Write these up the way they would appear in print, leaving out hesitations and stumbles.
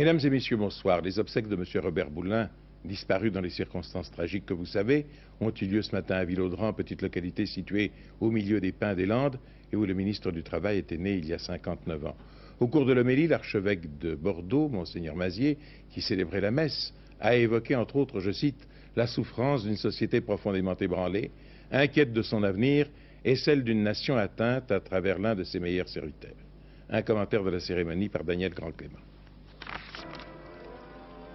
Mesdames et messieurs, bonsoir. Les obsèques de M. Robert Boulin, disparu dans les circonstances tragiques que vous savez, ont eu lieu ce matin à Villaudran, petite localité située au milieu des pins des Landes, et où le ministre du Travail était né il y a 59 ans. Au cours de l'homélie, l'archevêque de Bordeaux, Monseigneur Mazier, qui célébrait la messe, a évoqué, entre autres, je cite, « la souffrance d'une société profondément ébranlée, inquiète de son avenir, et celle d'une nation atteinte à travers l'un de ses meilleurs serviteurs. » Un commentaire de la cérémonie par Daniel Grand-Clément.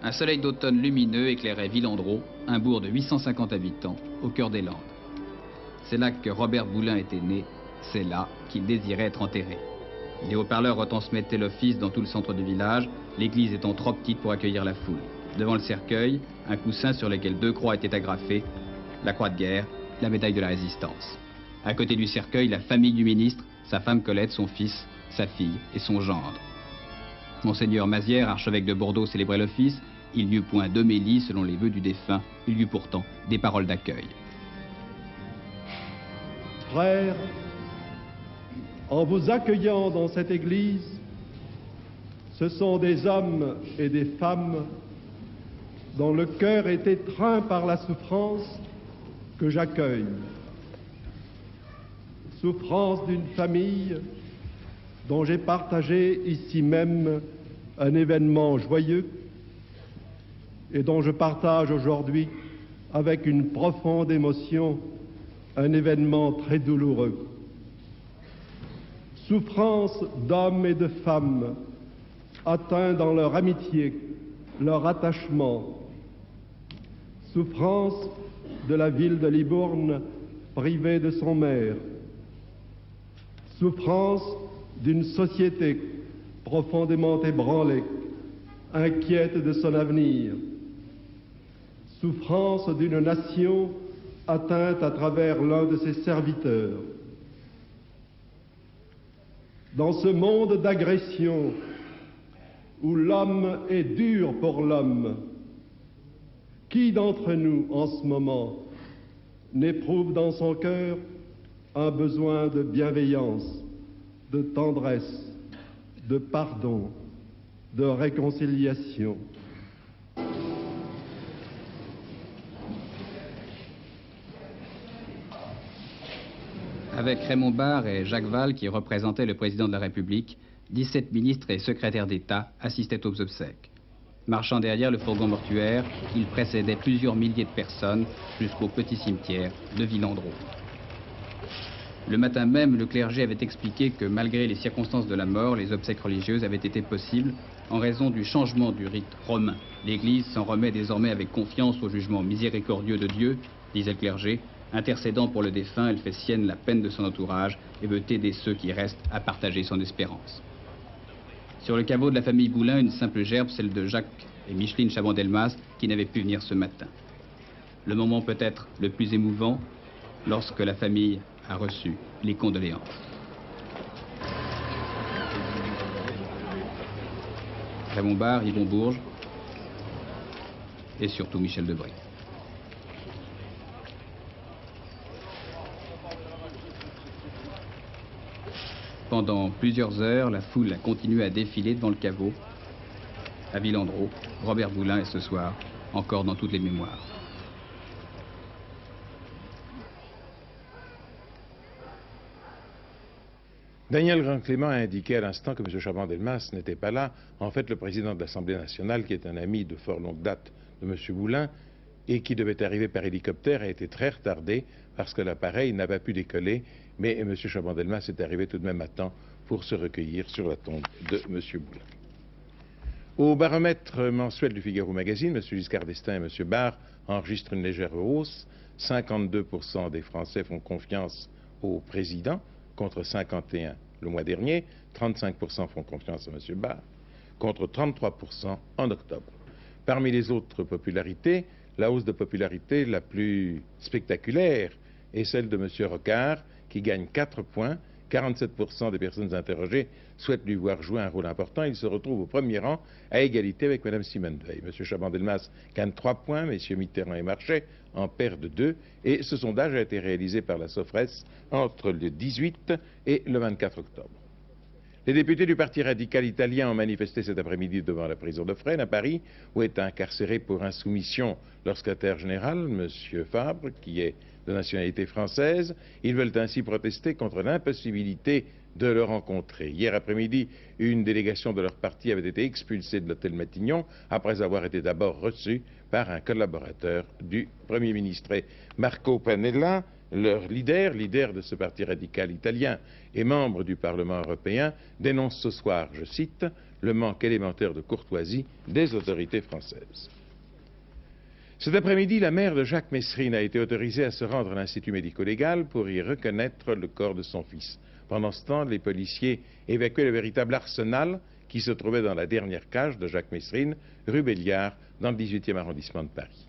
Un soleil d'automne lumineux éclairait Villandreau, un bourg de 850 habitants, au cœur des Landes. C'est là que Robert Boulin était né, c'est là qu'il désirait être enterré. Les haut-parleurs retransmettaient l'office dans tout le centre du village, l'église étant trop petite pour accueillir la foule. Devant le cercueil, un coussin sur lequel 2 croix étaient agrafées, la croix de guerre, la médaille de la résistance. À côté du cercueil, la famille du ministre, sa femme Colette, son fils, sa fille et son gendre. Monseigneur Mazier, archevêque de Bordeaux, célébrait l'office. Il n'y eut point d'homélie selon les vœux du défunt. Il y eut pourtant des paroles d'accueil. Frères, en vous accueillant dans cette église, ce sont des hommes et des femmes dont le cœur est étreint par la souffrance que j'accueille. Souffrance d'une famille dont j'ai partagé ici même un événement joyeux et dont je partage aujourd'hui avec une profonde émotion un événement très douloureux. Souffrance d'hommes et de femmes atteints dans leur amitié, leur attachement. Souffrance de la ville de Libourne privée de son maire. Souffrance d'une société profondément ébranlée, inquiète de son avenir. Souffrance d'une nation atteinte à travers l'un de ses serviteurs. Dans ce monde d'agression où l'homme est dur pour l'homme, qui d'entre nous en ce moment n'éprouve dans son cœur un besoin de bienveillance, de tendresse, de pardon, de réconciliation? Avec Raymond Barre et Jacques Valls, qui représentaient le président de la République, 17 ministres et secrétaires d'État assistaient aux obsèques. Marchant derrière le fourgon mortuaire, ils précédaient plusieurs milliers de personnes jusqu'au petit cimetière de Villandreau. Le matin même, le clergé avait expliqué que malgré les circonstances de la mort, les obsèques religieuses avaient été possibles en raison du changement du rite romain. L'Église s'en remet désormais avec confiance au jugement miséricordieux de Dieu, disait le clergé. Intercédant pour le défunt, elle fait sienne la peine de son entourage et veut aider ceux qui restent à partager son espérance. Sur le caveau de la famille Boulin, une simple gerbe, celle de Jacques et Micheline Chabon-Delmas, qui n'avaient pu venir ce matin. Le moment peut-être le plus émouvant, lorsque la famille a reçu les condoléances. Raymond Barre, Yvon Bourges et surtout Michel Debré. Pendant plusieurs heures, la foule a continué à défiler devant le caveau. À Villandreau, Robert Boulin est ce soir encore dans toutes les mémoires. Daniel Grand-Clément a indiqué à l'instant que M. Chabon-Delmas n'était pas là. En fait, le président de l'Assemblée nationale, qui est un ami de fort longue date de M. Boulin, et qui devait arriver par hélicoptère, a été très retardé parce que l'appareil n'a pas pu décoller. Mais M. Chabon-Delmas est arrivé tout de même à temps pour se recueillir sur la tombe de M. Boulin. Au baromètre mensuel du Figaro Magazine, M. Giscard d'Estaing et M. Barre enregistrent une légère hausse. 52% des Français font confiance au président, contre 51% le mois dernier. 35% font confiance à M. Barre, contre 33% en octobre. Parmi les autres popularités, la hausse de popularité la plus spectaculaire est celle de M. Rocard, qui gagne 4 points. 47% des personnes interrogées souhaitent lui voir jouer un rôle important. Il se retrouve au premier rang, à égalité avec Mme Simone Veil. M. Chabon-Delmas gagne 3 points, M. Mitterrand et Marchais en perdent 2. Et ce sondage a été réalisé par la Sofres entre le 18 et le 24 octobre. Les députés du Parti radical italien ont manifesté cet après-midi devant la prison de Fresnes à Paris, où est incarcéré pour insoumission leur secrétaire général, M. Fabre, qui est de nationalité française. Ils veulent ainsi protester contre l'impossibilité de le rencontrer. Hier après-midi, une délégation de leur parti avait été expulsée de l'hôtel Matignon après avoir été d'abord reçue par un collaborateur du Premier ministre. Et Marco Pannella, leur leader de ce parti radical italien et membre du Parlement européen, dénonce ce soir, je cite, le manque élémentaire de courtoisie des autorités françaises. Cet après-midi, la mère de Jacques Messrine a été autorisée à se rendre à l'Institut médico-légal pour y reconnaître le corps de son fils. Pendant ce temps, les policiers évacuaient le véritable arsenal qui se trouvait dans la dernière cage de Jacques Messrine, rue Belliard, dans le 18e arrondissement de Paris.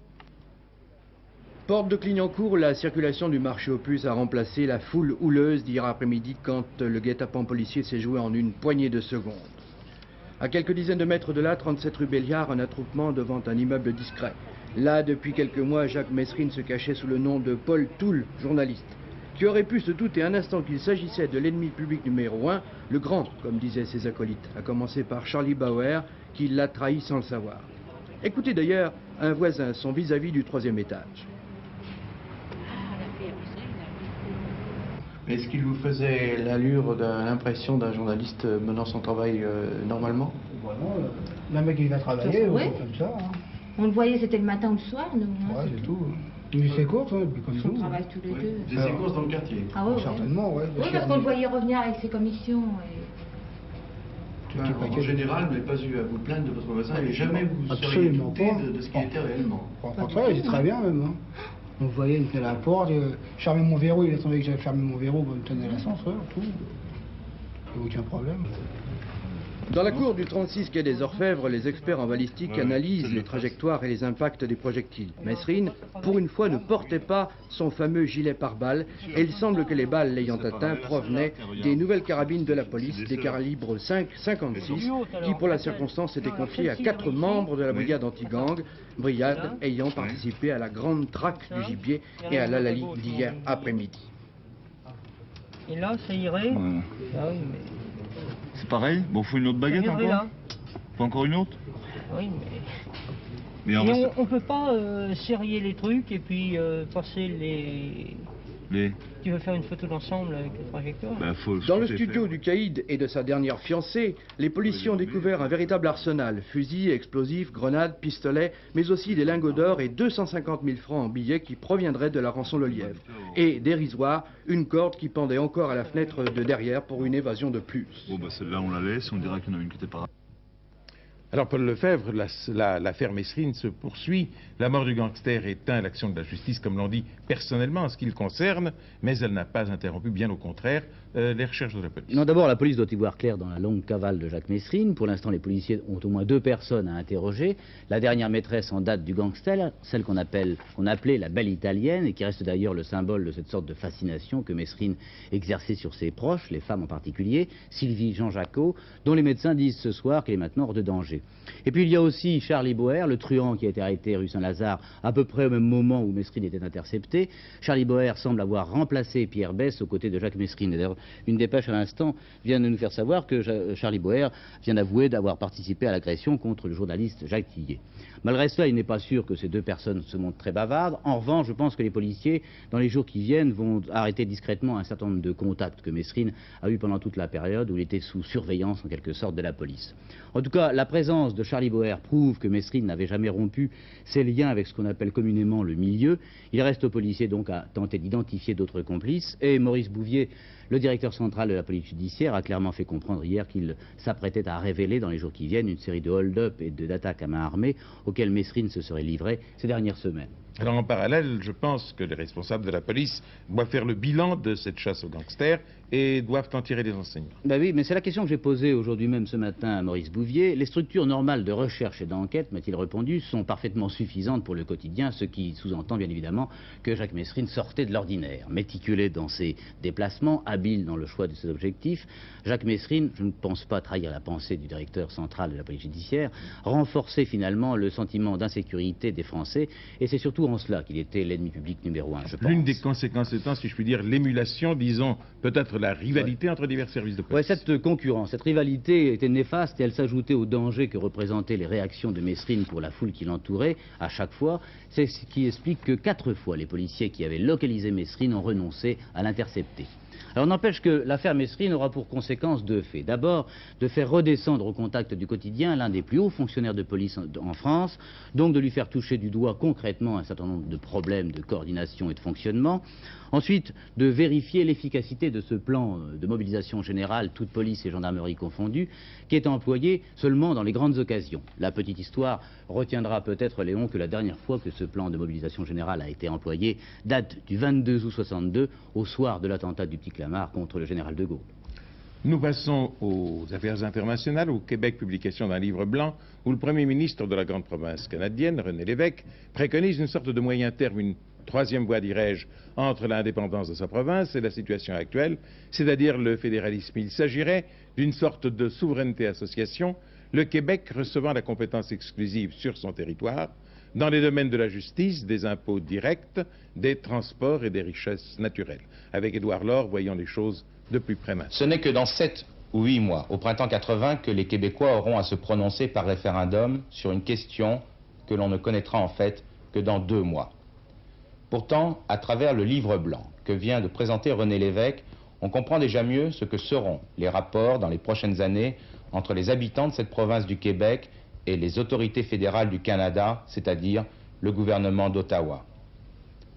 Porte de Clignancourt, la circulation du marché aux puces a remplacé la foule houleuse d'hier après-midi quand le guet-apens policier s'est joué en une poignée de secondes. À quelques dizaines de mètres de là, 37 rue Belliard, un attroupement devant un immeuble discret. Là, depuis quelques mois, Jacques Messrine se cachait sous le nom de Paul Toul, journaliste, qui aurait pu se douter un instant qu'il s'agissait de l'ennemi public numéro 1, le grand, comme disaient ses acolytes, à commencer par Charlie Bauer, qui l'a trahi sans le savoir. Écoutez d'ailleurs un voisin, son vis-à-vis du 3e étage. Est-ce qu'il vous faisait l'allure l'impression d'un journaliste menant son travail normalement? Vraiment, le mec qui va travailler, ouais. Comme ça. Hein. On le voyait, c'était le matin ou le soir, nous. Ouais, c'est tout. Il fait ses courses, hein, puis comme On nous. travaille tous les deux. Des ses courses dans le quartier? Ah ouais, certainement, ouais. Oui, parce qu'on le voyait revenir avec ses commissions. En général, vous n'avez pas eu à vous plaindre de votre voisin et jamais vous seriez Absolument douté pas. de ce qu'il était réellement. Au contraire, il est très bien même. Hein. On le voyait, il me tenait la porte, fermait mon verrou, il attendait que j'avais fermé mon verrou pour me tenir l'ascenseur, tout. Il n'y a aucun problème. Dans la cour du 36 quai des Orfèvres, les experts en balistique analysent les trajectoires et les impacts des projectiles. Messrine, pour une fois, ne portait pas son fameux gilet pare-balles et il semble que les balles l'ayant atteint provenaient des nouvelles carabines de la police, des calibres 5,56, qui pour la circonstance étaient confiées à 4 membres de la brigade anti-gang, brigade ayant participé à la grande traque du gibier et à l'Alali d'hier après-midi. Et là, ça irait. Ouais. Ah oui, mais... C'est pareil? Bon, faut une autre baguette Ça irait encore? là. Faut encore une autre? Oui, mais... Mais Et on peut pas serrer les trucs et puis passer les... Tu veux faire une photo d'ensemble avec le trajectoire? Dans le studio du caïd et de sa dernière fiancée, les policiers ont découvert un véritable arsenal. Fusils, explosifs, grenades, pistolets, mais aussi des lingots d'or et 250 000 francs en billets qui proviendraient de la rançon Le Lièvre. Et, dérisoire, une corde qui pendait encore à la fenêtre de derrière pour une évasion de plus. Bon, bah celle-là, on la laisse, on dira qu'il y en a une qui était pas... Alors, Paul Lefebvre, l'affaire Messrine se poursuit. La mort du gangster éteint l'action de la justice, comme l'on dit, personnellement en ce qui le concerne, mais elle n'a pas interrompu, bien au contraire, les recherches de la police. Non, d'abord, la police doit y voir clair dans la longue cavale de Jacques Messrine. Pour l'instant, les policiers ont au moins 2 personnes à interroger. La dernière maîtresse en date du gangster, celle qu'on appelait la belle italienne, et qui reste d'ailleurs le symbole de cette sorte de fascination que Messrine exerçait sur ses proches, les femmes en particulier, Sylvie Jean-Jacot, dont les médecins disent ce soir qu'elle est maintenant hors de danger. Et puis il y a aussi Charlie Bauer, le truand qui a été arrêté rue Saint-Lazare à peu près au même moment où Messrine était intercepté. Charlie Bauer semble avoir remplacé Pierre Besse aux côtés de Jacques Messrine. D'ailleurs, une dépêche à l'instant vient de nous faire savoir que Charlie Bauer vient d'avouer d'avoir participé à l'agression contre le journaliste Jacques Tillet. Malgré cela, il n'est pas sûr que ces 2 personnes se montrent très bavardes. En revanche, je pense que les policiers, dans les jours qui viennent, vont arrêter discrètement un certain nombre de contacts que Messrine a eu pendant toute la période où il était sous surveillance, en quelque sorte, de la police. En tout cas, la présence de Charlie Bauer prouve que Messrine n'avait jamais rompu ses liens avec ce qu'on appelle communément le milieu. Il reste aux policiers donc à tenter d'identifier d'autres complices. Et Maurice Bouvier, le directeur central de la police judiciaire, a clairement fait comprendre hier qu'il s'apprêtait à révéler dans les jours qui viennent une série de hold-up et d'attaques à main armée auxquelles Messrine se serait livré ces dernières semaines. Alors en parallèle, je pense que les responsables de la police doivent faire le bilan de cette chasse aux gangsters et doivent en tirer des enseignements. Ben oui, mais c'est la question que j'ai posée aujourd'hui même ce matin à Maurice Bouvier. Les structures normales de recherche et d'enquête, m'a-t-il répondu, sont parfaitement suffisantes pour le quotidien, ce qui sous-entend bien évidemment que Jacques Messrine sortait de l'ordinaire. Méticulé dans ses déplacements, habile dans le choix de ses objectifs, Jacques Messrine, je ne pense pas trahir la pensée du directeur central de la police judiciaire, renforçait finalement le sentiment d'insécurité des Français, et c'est surtout en cela qu'il était l'ennemi public numéro un, je pense. L'une des conséquences étant, si je puis dire, l'émulation, disons, peut-être la rivalité entre divers services de police. Oui, cette concurrence, cette rivalité était néfaste et elle s'ajoutait au danger que représentaient les réactions de Mesrine pour la foule qui l'entourait à chaque fois. C'est ce qui explique que 4 fois les policiers qui avaient localisé Mesrine ont renoncé à l'intercepter. Alors n'empêche que l'affaire Mesrine aura pour conséquence 2 faits. D'abord, de faire redescendre au contact du quotidien l'un des plus hauts fonctionnaires de police en France, donc de lui faire toucher du doigt concrètement un certain nombre de problèmes de coordination et de fonctionnement. Ensuite, de vérifier l'efficacité de ce plan de mobilisation générale, toute police et gendarmerie confondues, qui est employé seulement dans les grandes occasions. La petite histoire retiendra peut-être, Léon, que la dernière fois que ce plan de mobilisation générale a été employé date du 22 août 62, au soir de l'attentat du Petit Clamart contre le général de Gaulle. Nous passons aux affaires internationales. Au Québec, publication d'un livre blanc où le Premier ministre de la grande province canadienne, René Lévesque, préconise une sorte de moyen terme, une troisième voie, dirais-je, entre l'indépendance de sa province et la situation actuelle, c'est-à-dire le fédéralisme. Il s'agirait d'une sorte de souveraineté-association, le Québec recevant la compétence exclusive sur son territoire, dans les domaines de la justice, des impôts directs, des transports et des richesses naturelles. Avec Édouard Laure, voyons les choses de plus près maintenant. Ce n'est que dans 7 ou 8 mois, au printemps 80, que les Québécois auront à se prononcer par référendum sur une question que l'on ne connaîtra en fait que dans 2 mois. Pourtant, à travers le livre blanc que vient de présenter René Lévesque, on comprend déjà mieux ce que seront les rapports dans les prochaines années entre les habitants de cette province du Québec et les autorités fédérales du Canada, c'est-à-dire le gouvernement d'Ottawa.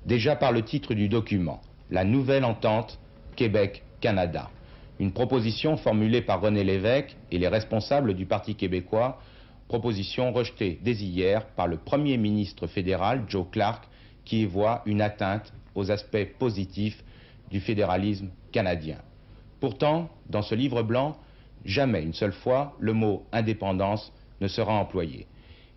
Déjà par le titre du document, la nouvelle entente Québec-Canada, une proposition formulée par René Lévesque et les responsables du Parti québécois, proposition rejetée dès hier par le Premier ministre fédéral, Joe Clark, qui y voit une atteinte aux aspects positifs du fédéralisme canadien. Pourtant, dans ce livre blanc, jamais une seule fois le mot indépendance ne sera employé.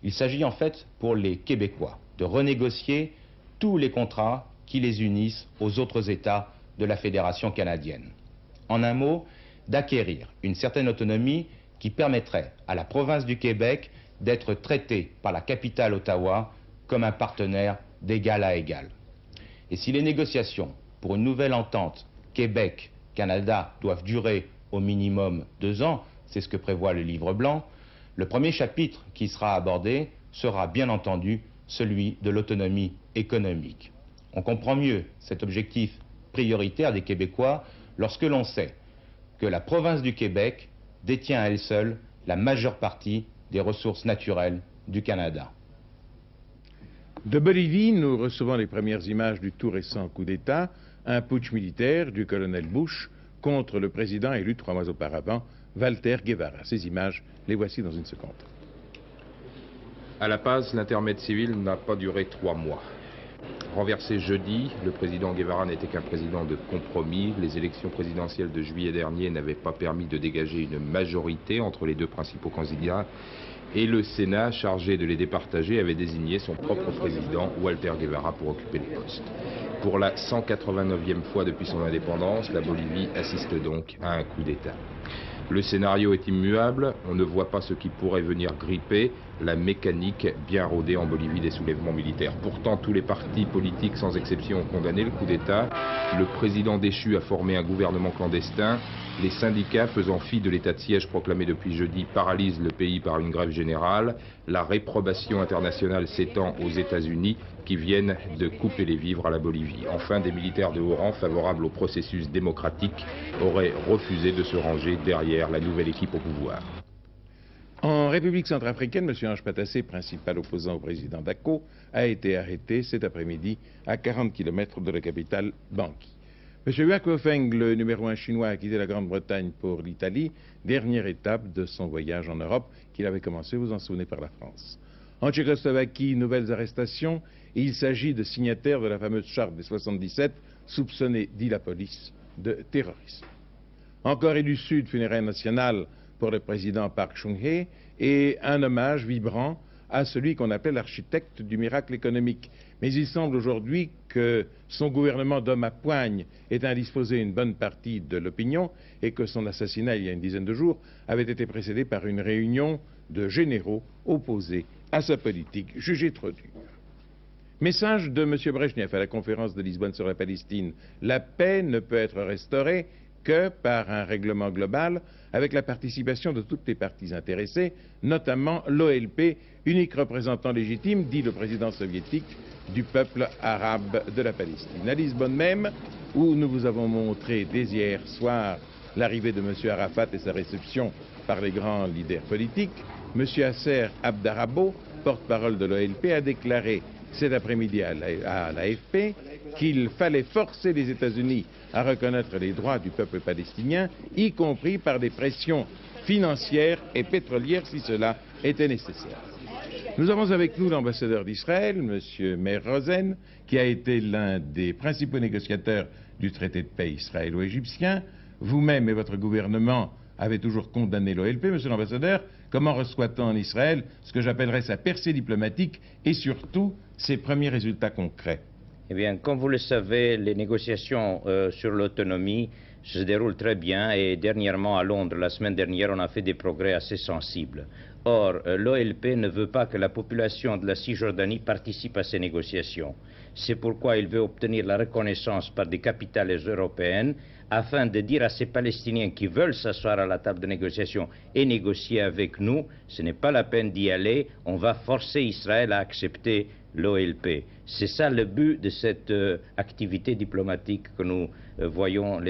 Il s'agit en fait pour les Québécois de renégocier tous les contrats qui les unissent aux autres États de la Fédération canadienne. En un mot, d'acquérir une certaine autonomie qui permettrait à la province du Québec d'être traitée par la capitale Ottawa comme un partenaire d'égal à égal. Et si les négociations pour une nouvelle entente Québec-Canada doivent durer au minimum 2 ans, c'est ce que prévoit le livre blanc, le premier chapitre qui sera abordé sera bien entendu celui de l'autonomie économique. On comprend mieux cet objectif prioritaire des Québécois lorsque l'on sait que la province du Québec détient à elle seule la majeure partie des ressources naturelles du Canada. De Bolivie, nous recevons les premières images du tout récent coup d'État, un putsch militaire du colonel Bush contre le président élu 3 mois auparavant, Walter Guevara. Ces images, les voici dans une seconde. À La Paz, l'intermède civil n'a pas duré 3 mois. Renversé jeudi, le président Guevara n'était qu'un président de compromis. Les élections présidentielles de juillet dernier n'avaient pas permis de dégager une majorité entre les 2 principaux candidats. Et le Sénat, chargé de les départager, avait désigné son propre président, Walter Guevara, pour occuper le poste. Pour la 189e fois depuis son indépendance, la Bolivie assiste donc à un coup d'État. Le scénario est immuable, on ne voit pas ce qui pourrait venir gripper la mécanique bien rodée en Bolivie des soulèvements militaires. Pourtant, tous les partis politiques sans exception ont condamné le coup d'État. Le président déchu a formé un gouvernement clandestin. Les syndicats faisant fi de l'état de siège proclamé depuis jeudi paralysent le pays par une grève générale. La réprobation internationale s'étend aux États-Unis qui viennent de couper les vivres à la Bolivie. Enfin, des militaires de haut rang favorables au processus démocratique auraient refusé de se ranger derrière la nouvelle équipe au pouvoir. En République centrafricaine, M. Ange Patassé, principal opposant au président Dako, a été arrêté cet après-midi à 40 km de la capitale Bangui. M. Huakuofeng, le numéro 1 chinois, a quitté la Grande-Bretagne pour l'Italie, dernière étape de son voyage en Europe qu'il avait commencé, vous en souvenez, par la France. En Tchécoslovaquie, nouvelles arrestations. Il s'agit de signataires de la fameuse charte des 77, soupçonnés, dit la police, de terrorisme. En Corée du Sud, funérailles nationales pour le président Park Chung-hee et un hommage vibrant à celui qu'on appelait l'architecte du miracle économique. Mais il semble aujourd'hui que son gouvernement d'hommes à poigne ait indisposé une bonne partie de l'opinion et que son assassinat il y a une dizaine de jours avait été précédé par une réunion de généraux opposés à sa politique jugée trop dure. Message de M. Brejnev à la conférence de Lisbonne sur la Palestine. La paix ne peut être restaurée que par un règlement global avec la participation de toutes les parties intéressées, notamment l'OLP, unique représentant légitime, dit le président soviétique, du peuple arabe de la Palestine. À Lisbonne même, où nous vous avons montré dès hier soir l'arrivée de M. Arafat et sa réception par les grands leaders politiques, M. Yasser Abdarrabo, porte-parole de l'OLP, a déclaré cet après-midi à l'AFP qu'il fallait forcer les États-Unis à reconnaître les droits du peuple palestinien, y compris par des pressions financières et pétrolières si cela était nécessaire. Nous avons avec nous l'ambassadeur d'Israël, M. Meir Rosen, qui a été l'un des principaux négociateurs du traité de paix israélo-égyptien. Vous-même et votre gouvernement avez toujours condamné l'OLP. Monsieur l'ambassadeur, comment reçoit-on en Israël ce que j'appellerais sa percée diplomatique et surtout ses premiers résultats concrets? Eh bien, comme vous le savez, les négociations sur l'autonomie se déroulent très bien et dernièrement à Londres, la semaine dernière, on a fait des progrès assez sensibles. Or, l'OLP ne veut pas que la population de la Cisjordanie participe à ces négociations. C'est pourquoi il veut obtenir la reconnaissance par des capitales européennes afin de dire à ces Palestiniens qui veulent s'asseoir à la table de négociation et négocier avec nous, ce n'est pas la peine d'y aller, on va forcer Israël à accepter l'OLP. C'est ça le but de cette activité diplomatique que nous voyons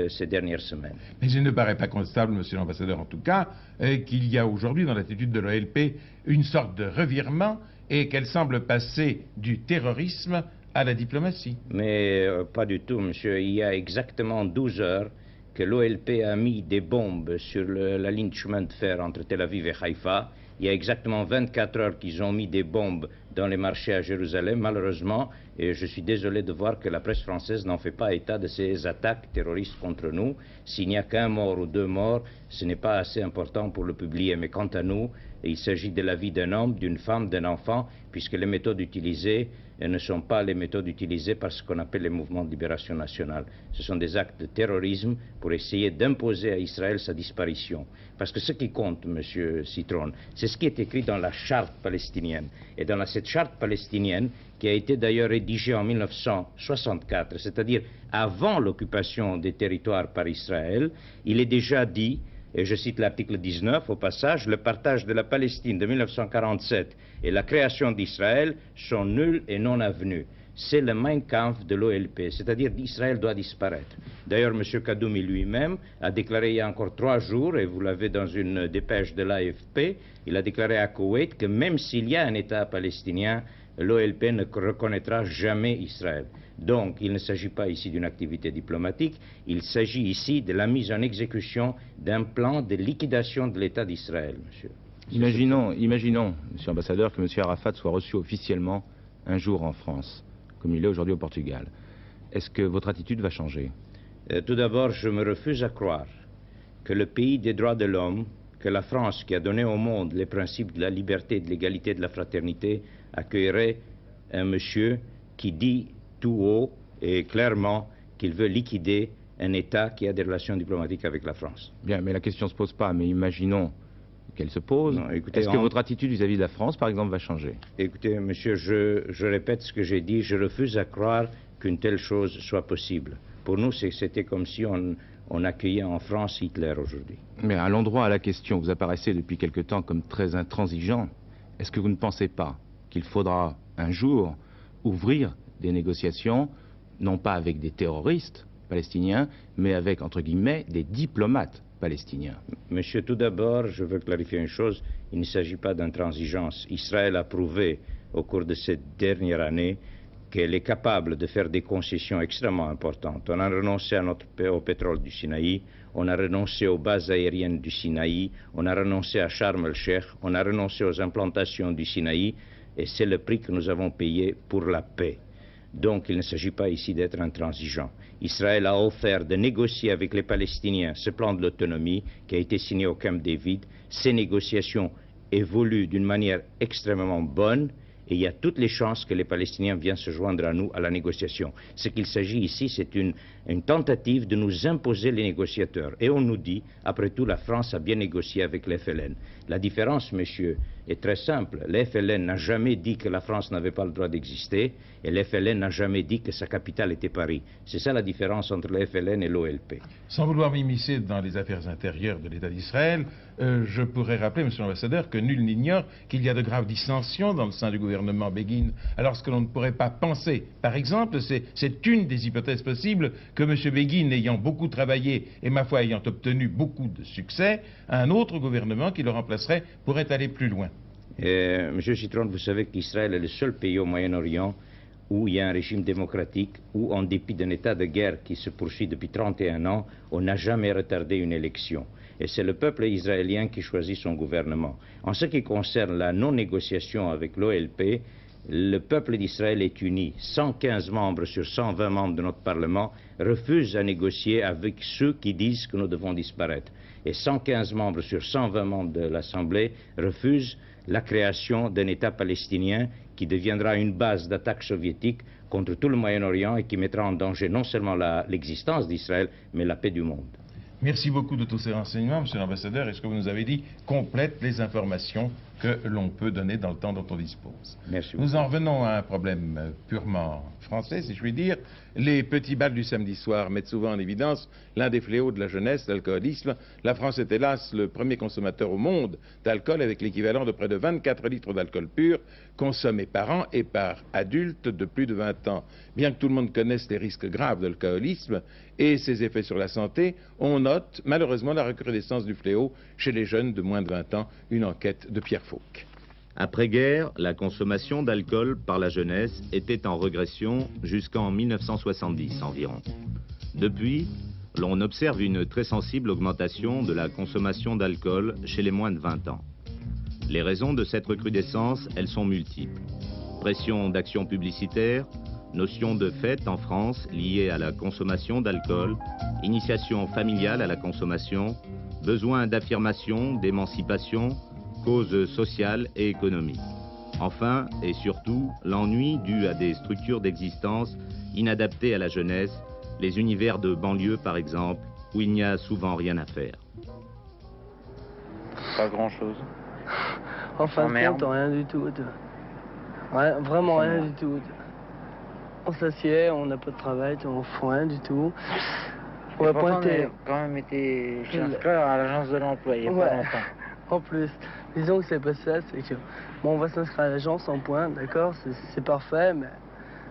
ces dernières semaines. Mais il ne paraît pas contestable, monsieur l'ambassadeur, en tout cas, qu'il y a aujourd'hui dans l'attitude de l'OLP une sorte de revirement et qu'elle semble passer du terrorisme à la diplomatie. Mais pas du tout, monsieur. Il y a exactement 12 heures que l'OLP a mis des bombes sur la ligne de chemin de fer entre Tel Aviv et Haïfa. Il y a exactement 24 heures qu'ils ont mis des bombes dans les marchés à Jérusalem, malheureusement, et je suis désolé de voir que la presse française n'en fait pas état de ces attaques terroristes contre nous. S'il n'y a qu'un mort ou 2 morts, ce n'est pas assez important pour le publier. Mais quant à nous, il s'agit de la vie d'un homme, d'une femme, d'un enfant, puisque les méthodes utilisées ne sont pas les méthodes utilisées par ce qu'on appelle les mouvements de libération nationale. Ce sont des actes de terrorisme pour essayer d'imposer à Israël sa disparition. Parce que ce qui compte, monsieur Citron, c'est ce qui est écrit dans la charte palestinienne. Et dans cette charte palestinienne, qui a été d'ailleurs rédigée en 1964, c'est-à-dire avant l'occupation des territoires par Israël, il est déjà dit, et je cite l'article 19 au passage, le partage de la Palestine de 1947 et la création d'Israël sont nuls et non avenus. C'est le Mein Kampf de l'OLP, c'est-à-dire qu'Israël doit disparaître. D'ailleurs, M. Kadoumi lui-même a déclaré il y a encore 3 jours, et vous l'avez dans une dépêche de l'AFP, il a déclaré à Koweït que même s'il y a un État palestinien, l'OLP ne reconnaîtra jamais Israël. Donc, il ne s'agit pas ici d'une activité diplomatique, il s'agit ici de la mise en exécution d'un plan de liquidation de l'État d'Israël, monsieur. Imaginons, monsieur l'ambassadeur, que monsieur Arafat soit reçu officiellement un jour en France, comme il est aujourd'hui au Portugal. Est-ce que votre attitude va changer? Tout d'abord, je me refuse à croire que le pays des droits de l'homme, que la France, qui a donné au monde les principes de la liberté, de l'égalité, de la fraternité, accueillerait un monsieur qui dit tout haut et clairement qu'il veut liquider un État qui a des relations diplomatiques avec la France. Bien, mais la question ne se pose pas, mais imaginons qu'elle se pose. Est-ce que votre attitude vis-à-vis de la France, par exemple, va changer? Écoutez, monsieur, je répète ce que j'ai dit, je refuse à croire qu'une telle chose soit possible. Pour nous, c'était comme si on accueillait en France Hitler aujourd'hui. Mais à l'endroit à la question, vous apparaissez depuis quelque temps comme très intransigeant. Est-ce que vous ne pensez pas qu'il faudra un jour ouvrir des négociations, non pas avec des terroristes palestiniens, mais avec, entre guillemets, des diplomates palestiniens? Monsieur, tout d'abord, je veux clarifier une chose, il ne s'agit pas d'intransigeance. Israël a prouvé au cours de cette dernière année qu'elle est capable de faire des concessions extrêmement importantes. On a renoncé au pétrole du Sinaï, on a renoncé aux bases aériennes du Sinaï, on a renoncé à Sharm el-Sheikh, on a renoncé aux implantations du Sinaï, et c'est le prix que nous avons payé pour la paix. Donc il ne s'agit pas ici d'être intransigeant. Israël a offert de négocier avec les Palestiniens ce plan de l'autonomie qui a été signé au Camp David. Ces négociations évoluent d'une manière extrêmement bonne et il y a toutes les chances que les Palestiniens viennent se joindre à nous à la négociation. Ce qu'il s'agit ici, c'est une une tentative de nous imposer les négociateurs. Et on nous dit, après tout, la France a bien négocié avec les FLN. La différence, monsieur, est très simple. Les FLN n'a jamais dit que la France n'avait pas le droit d'exister, et les FLN n'a jamais dit que sa capitale était Paris. C'est ça la différence entre les FLN et l'OLP. Sans vouloir m'immiscer dans les affaires intérieures de l'État d'Israël, je pourrais rappeler, monsieur l'ambassadeur, que nul n'ignore qu'il y a de graves dissensions dans le sein du gouvernement Begin. Alors ce que l'on ne pourrait pas penser, par exemple, c'est une des hypothèses possibles que M. Begin, ayant beaucoup travaillé et ma foi ayant obtenu beaucoup de succès, un autre gouvernement qui le remplacerait pourrait aller plus loin. Monsieur Citron, vous savez qu'Israël est le seul pays au Moyen-Orient où il y a un régime démocratique, où en dépit d'un état de guerre qui se poursuit depuis 31 ans, on n'a jamais retardé une élection. Et c'est le peuple israélien qui choisit son gouvernement. En ce qui concerne la non-négociation avec l'OLP, le peuple d'Israël est uni. 115 membres sur 120 membres de notre Parlement refusent à négocier avec ceux qui disent que nous devons disparaître. Et 115 membres sur 120 membres de l'Assemblée refusent la création d'un État palestinien qui deviendra une base d'attaque soviétique contre tout le Moyen-Orient et qui mettra en danger non seulement l'existence d'Israël, mais la paix du monde. Merci beaucoup de tous ces renseignements, monsieur l'ambassadeur, et ce que vous nous avez dit complète les informations que l'on peut donner dans le temps dont on dispose. Merci. Nous en venons à un problème purement français, si je puis dire. Les petits bals du samedi soir mettent souvent en évidence l'un des fléaux de la jeunesse, l'alcoolisme. La France est hélas le premier consommateur au monde d'alcool, avec l'équivalent de près de 24 litres d'alcool pur consommés par an et par adulte de plus de 20 ans. Bien que tout le monde connaisse les risques graves de l'alcoolisme et ses effets sur la santé, on note malheureusement la recrudescence du fléau chez les jeunes de moins de 20 ans, une enquête de Pierre Fauque. Après-guerre, la consommation d'alcool par la jeunesse était en régression jusqu'en 1970 environ. Depuis, l'on observe une très sensible augmentation de la consommation d'alcool chez les moins de 20 ans. Les raisons de cette recrudescence, elles sont multiples. Pression d'action publicitaire, notion de fête en France liée à la consommation d'alcool, initiation familiale à la consommation, besoin d'affirmation, d'émancipation, causes sociales et économiques. Enfin, et surtout, l'ennui dû à des structures d'existence inadaptées à la jeunesse, les univers de banlieue par exemple, où il n'y a souvent rien à faire. Pas grand-chose. En fin de compte, rien du tout. Ouais, vraiment rien du tout. On s'assied, on n'a pas de travail, on fout rien du tout. On va pointer. On a quand même été inscrire à l'agence de l'emploi il y a pas longtemps. En plus, disons que c'est pas ça, c'est que bon, on va s'inscrire à l'agence en point, d'accord, c'est parfait, mais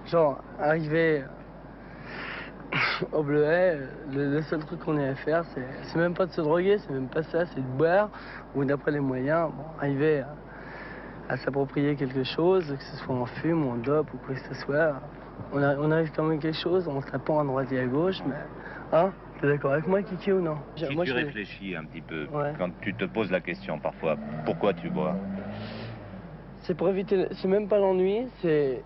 genre arriver au Bleuet, le seul truc qu'on ait à faire, c'est même pas de se droguer, c'est même pas ça, c'est de boire ou d'après les moyens, bon, arriver à s'approprier quelque chose, que ce soit en fume ou en dope ou quoi que ce soit. On arrive quand même à quelque chose, on se répand à droite et à gauche, mais hein? T'es d'accord avec moi, Kiki, ou non? Si tu réfléchis un petit peu, quand tu te poses la question parfois, pourquoi tu bois? C'est pour éviter, c'est même pas l'ennui, c'est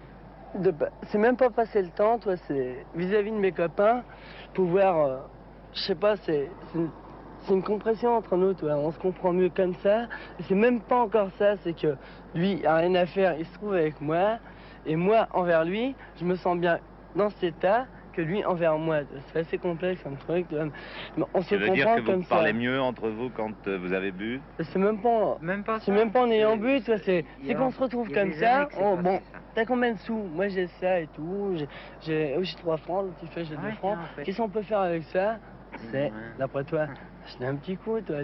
même pas passer le temps, toi, c'est vis-à-vis de mes copains, pouvoir, je sais pas, c'est une compression entre nous, toi, on se comprend mieux comme ça, et c'est même pas encore ça, c'est que lui a rien à faire, il se trouve avec moi, et moi, envers lui, je me sens bien dans cet état, que lui envers moi. C'est assez complexe comme truc. On se comprend comme ça. Ça veut dire que vous parlez mieux entre vous quand vous avez bu? C'est même pas en ayant bu, c'est qu'on se retrouve comme ça. Bon, t'as combien de sous? Moi j'ai ça et tout. J'ai 3 francs, l'autre il fait j'ai 2 francs. Qu'est-ce qu'on peut faire avec ça? C'est, d'après toi, je un petit coup, toi.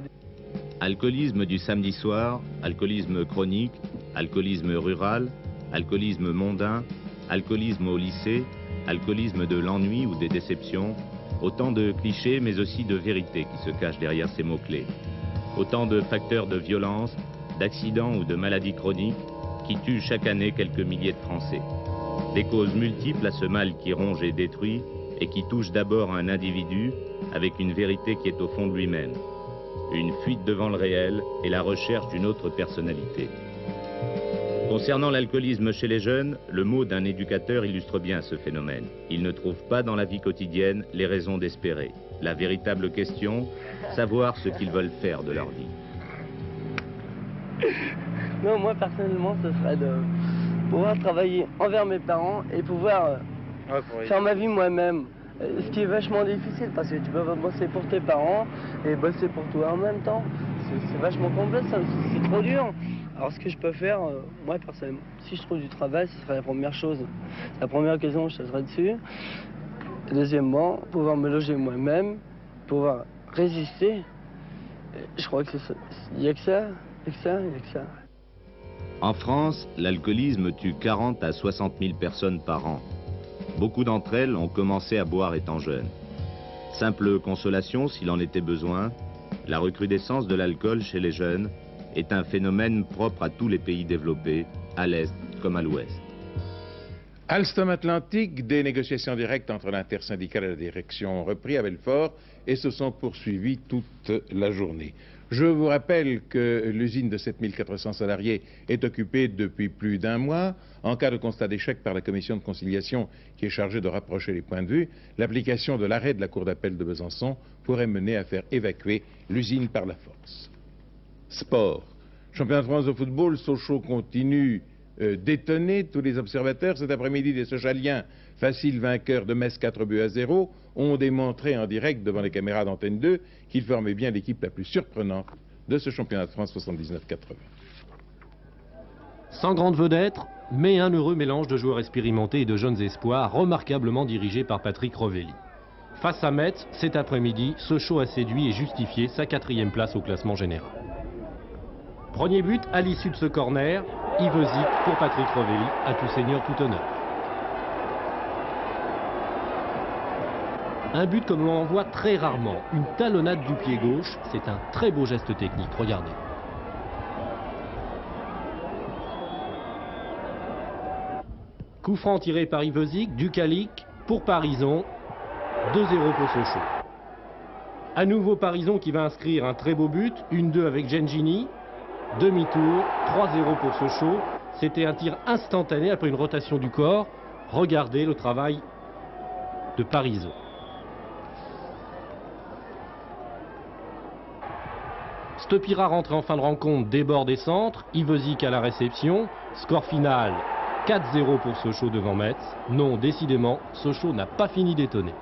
Alcoolisme du samedi soir, alcoolisme chronique, alcoolisme rural, alcoolisme mondain, alcoolisme au lycée, alcoolisme de l'ennui ou des déceptions, autant de clichés mais aussi de vérités qui se cachent derrière ces mots-clés. Autant de facteurs de violence, d'accidents ou de maladies chroniques qui tuent chaque année quelques milliers de Français. Des causes multiples à ce mal qui ronge et détruit et qui touche d'abord un individu avec une vérité qui est au fond de lui-même. Une fuite devant le réel et la recherche d'une autre personnalité. Concernant l'alcoolisme chez les jeunes, le mot d'un éducateur illustre bien ce phénomène. Ils ne trouvent pas dans la vie quotidienne les raisons d'espérer. La véritable question, savoir ce qu'ils veulent faire de leur vie. Non, moi personnellement, ce serait de pouvoir travailler envers mes parents et pouvoir faire ma vie moi-même. Ce qui est vachement difficile parce que tu peux pas bosser pour tes parents et bosser pour toi en même temps. C'est vachement complexe, c'est trop dur. Alors ce que je peux faire, moi personnellement, si je trouve du travail, ce serait la première chose. La première question, je serais dessus. Deuxièmement, pouvoir me loger moi-même, pouvoir résister. Je crois que c'est ça. Il n'y a que ça, il n'y a que ça, il n'y a que ça. En France, l'alcoolisme tue 40 à 60 000 personnes par an. Beaucoup d'entre elles ont commencé à boire étant jeunes. Simple consolation s'il en était besoin, la recrudescence de l'alcool chez les jeunes est un phénomène propre à tous les pays développés, à l'Est comme à l'Ouest. Alstom Atlantique, des négociations directes entre l'intersyndicale et la direction ont repris à Belfort et se sont poursuivies toute la journée. Je vous rappelle que l'usine de 7400 salariés est occupée depuis plus d'un mois. En cas de constat d'échec par la commission de conciliation qui est chargée de rapprocher les points de vue, l'application de l'arrêt de la Cour d'appel de Besançon pourrait mener à faire évacuer l'usine par la force. Sport. Championnat de France de football, Sochaux continue d'étonner tous les observateurs. Cet après-midi, les Sochaliens, faciles vainqueurs de Metz 4-0, ont démontré en direct devant les caméras d'Antenne 2 qu'ils formaient bien l'équipe la plus surprenante de ce championnat de France 79-80. Sans grande vedette, mais un heureux mélange de joueurs expérimentés et de jeunes espoirs, remarquablement dirigés par Patrick Rovelli. Face à Metz, cet après-midi, Sochaux a séduit et justifié sa 4e place au classement général. Premier but à l'issue de ce corner, Yves Zic pour Patrick Rovelli, à tout seigneur, tout honneur. Un but comme l'on en voit très rarement, une talonnade du pied gauche, c'est un très beau geste technique, regardez. Coup franc tiré par Yves Zic, Ducalic pour Parison, 2-0 pour Sochaux. À nouveau Parison qui va inscrire un très beau but, 1-2 avec Gengini. Demi-tour, 3-0 pour Sochaux. C'était un tir instantané après une rotation du corps. Regardez le travail de Parison. Stopira rentré en fin de rencontre, déborde des centres. Yves Zic à la réception. Score final 4-0 pour Sochaux devant Metz. Non, décidément, Sochaux n'a pas fini d'étonner.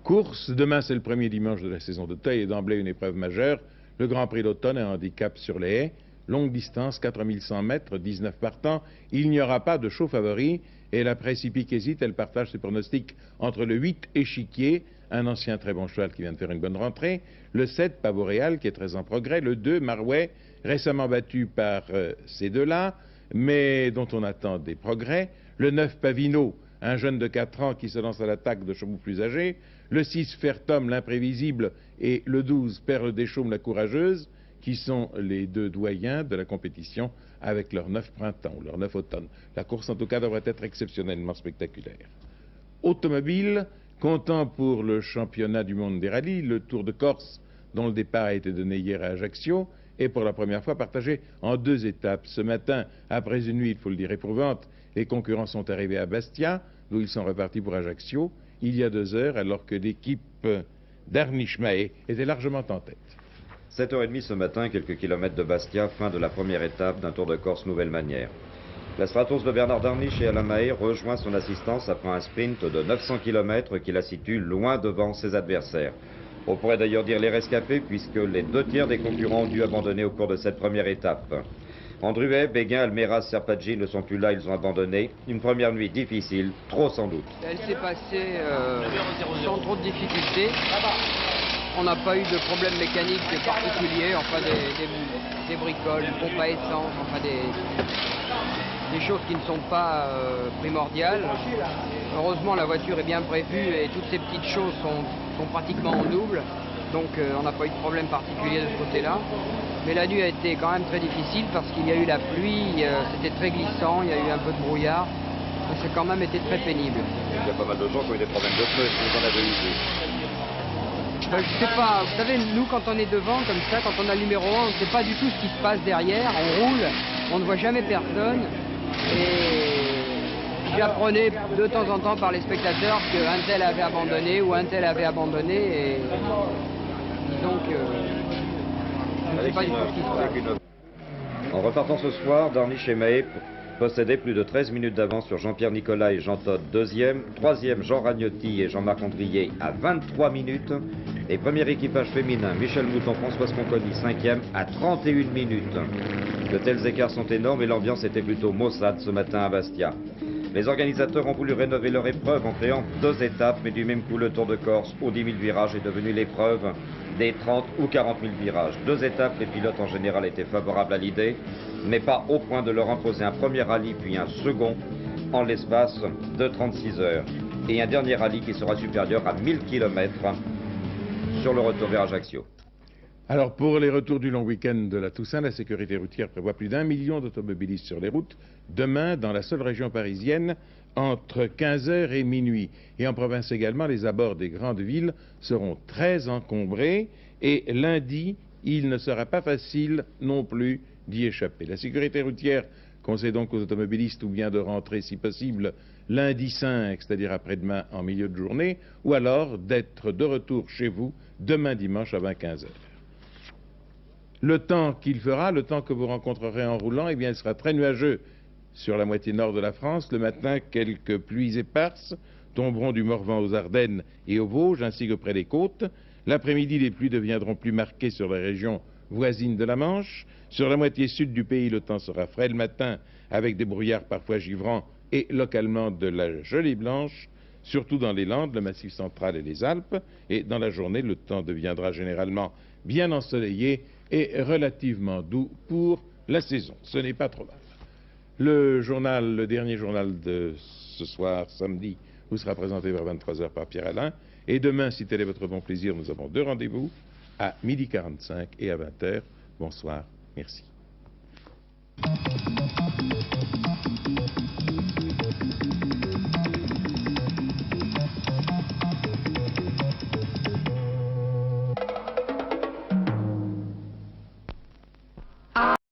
Course, demain c'est le premier dimanche de la saison d'automne et d'emblée une épreuve majeure. Le Grand Prix d'automne, un handicap sur les haies, longue distance, 4100 mètres, 19 partants. Il n'y aura pas de show favori et la presse hippique hésite, elle partage ses pronostics entre le 8 Échiquier, un ancien très bon cheval qui vient de faire une bonne rentrée, le 7 Pavo Réal qui est très en progrès, le 2 Marouet, récemment battu par ces deux-là, mais dont on attend des progrès, le 9 Pavino, un jeune de 4 ans qui se lance à l'attaque de chevaux plus âgés, le 6 Fertom, l'imprévisible, et le 12 Perle des Chaumes, la courageuse, qui sont les deux doyens de la compétition avec leurs 9 printemps, leurs 9 automnes. La course, en tout cas, devrait être exceptionnellement spectaculaire. Automobile, comptant pour le championnat du monde des rallyes, le Tour de Corse, dont le départ a été donné hier à Ajaccio, est pour la première fois partagé en 2 étapes. Ce matin, après une nuit, il faut le dire, éprouvante, les concurrents sont arrivés à Bastia, d'où ils sont repartis pour Ajaccio, il y a 2 heures, alors que l'équipe d'Arnish Mahé était largement en tête. 7h30 ce matin, quelques kilomètres de Bastia, fin de la première étape d'un Tour de Corse nouvelle manière. La Stratos de Bernard Darniche et Alain Mahé rejoint son assistance après un sprint de 900 km qui la situe loin devant ses adversaires. On pourrait d'ailleurs dire les rescapés puisque les 2 tiers des concurrents ont dû abandonner au cours de cette première étape. Andruet, Béguin, Almeras, Serpaggi ne sont plus là, ils ont abandonné. Une première nuit difficile, trop sans doute. Elle s'est passée sans trop de difficultés. On n'a pas eu de problème mécanique particulier, enfin des bricoles, une pompe à essence, enfin des choses qui ne sont pas primordiales. Heureusement, la voiture est bien prévue et toutes ces petites choses sont pratiquement en double. Donc on n'a pas eu de problème particulier de ce côté-là. Mais la nuit a été quand même très difficile parce qu'il y a eu la pluie, c'était très glissant, il y a eu un peu de brouillard. Ça a quand même été très pénible. Il y a pas mal de gens qui ont eu des problèmes de pneus, si vous en avez eu. Je sais pas, vous savez, nous quand on est devant comme ça, quand on a le numéro 1, on ne sait pas du tout ce qui se passe derrière, on roule, on ne voit jamais personne. Et j'apprenais de temps en temps par les spectateurs qu'un tel avait abandonné ou un tel avait abandonné et disons que je ne sais pas du tout ce qui se passe. En repartant ce soir, Darniche et Mahé possédaient plus de 13 minutes d'avance sur Jean-Pierre Nicolas et Jean Todt, deuxième. Troisième, Jean Ragnotti et Jean-Marc Andrier à 23 minutes. Et premier équipage féminin, Michel Mouton, Françoise Conconi, cinquième, à 31 minutes. De tels écarts sont énormes et l'ambiance était plutôt maussade ce matin à Bastia. Les organisateurs ont voulu rénover leur épreuve en créant 2 étapes, mais du même coup, le Tour de Corse aux 10 000 virages est devenu l'épreuve des 30 ou 40 000 virages. 2 étapes, les pilotes en général étaient favorables à l'idée, mais pas au point de leur imposer un premier rallye puis un second en l'espace de 36 heures. Et un dernier rallye qui sera supérieur à 1000 km sur le retour vers Ajaccio. Alors, pour les retours du long week-end de la Toussaint, la sécurité routière prévoit plus d'1 million d'automobilistes sur les routes demain dans la seule région parisienne entre 15h et minuit. Et en province également, les abords des grandes villes seront très encombrés et lundi, il ne sera pas facile non plus d'y échapper. La sécurité routière conseille donc aux automobilistes ou bien de rentrer si possible lundi 5, c'est-à-dire après-demain en milieu de journée, ou alors d'être de retour chez vous demain dimanche à 15h. Le temps qu'il fera, le temps que vous rencontrerez en roulant, eh bien, il sera très nuageux sur la moitié nord de la France. Le matin, quelques pluies éparses tomberont du Morvan aux Ardennes et aux Vosges, ainsi que près des côtes. L'après-midi, les pluies deviendront plus marquées sur les régions voisines de la Manche. Sur la moitié sud du pays, le temps sera frais le matin, avec des brouillards parfois givrants et localement de la gelée blanche, surtout dans les Landes, le Massif central et les Alpes. Et dans la journée, le temps deviendra généralement bien ensoleillé et relativement doux pour la saison. Ce n'est pas trop mal. Le dernier journal de ce soir, samedi, vous sera présenté vers 23h par Pierre Alain. Et demain, si tel est votre bon plaisir, nous avons 2 rendez-vous à 12h45 et à 20h. Bonsoir, merci.